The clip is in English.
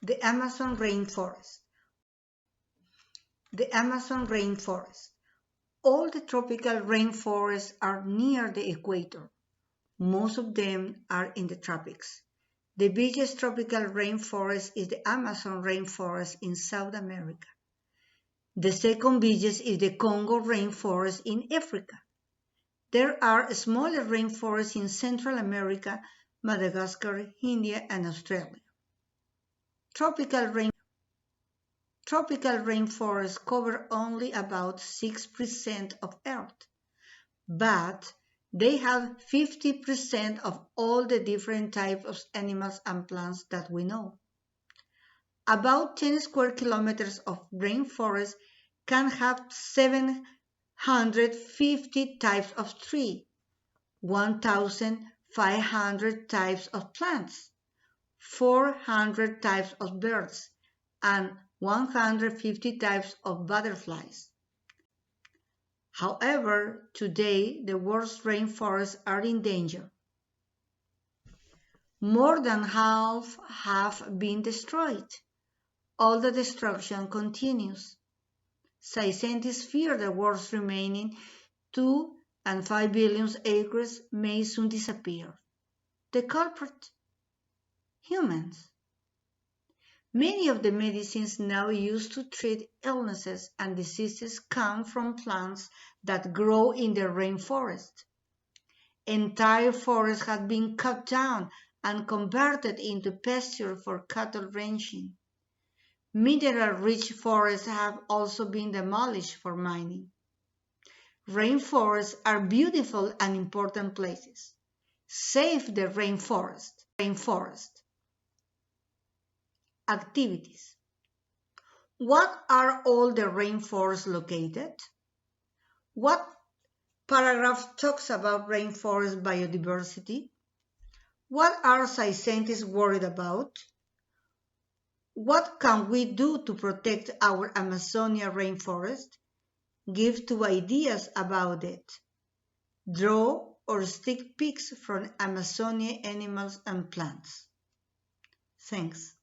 The Amazon rainforest. The Amazon rainforest. All the tropical rainforests are near the equator. Most of them are in the tropics. The biggest tropical rainforest is the Amazon rainforest in South America. The second biggest is the Congo rainforest in Africa. There are smaller rainforests in Central America, Madagascar, India, and Australia. Tropical rainforests cover only about 6% of Earth, but they have 50% of all the different types of animals and plants that we know. About 10 square kilometers of rainforest can have 750 types of trees, 1,500 types of plants, 400 types of birds, and 150 types of butterflies. However, today the world's rainforests are in danger. More than half have been destroyed. All the destruction continues. Scientists fear the world's remaining 2 and 5 billion acres may soon disappear. The culprit? Humans. Many of the medicines now used to treat illnesses and diseases come from plants that grow in the rainforest. Entire forests have been cut down and converted into pasture for cattle ranching. Mineral-rich forests have also been demolished for mining. Rainforests are beautiful and important places. Save the rainforest. Activities. What are all the rainforests located? What paragraph talks about rainforest biodiversity? What are scientists worried about? What can we do to protect our Amazonia rainforest? Give 2 ideas about it. Draw or stick pics from Amazonia animals and plants. Thanks.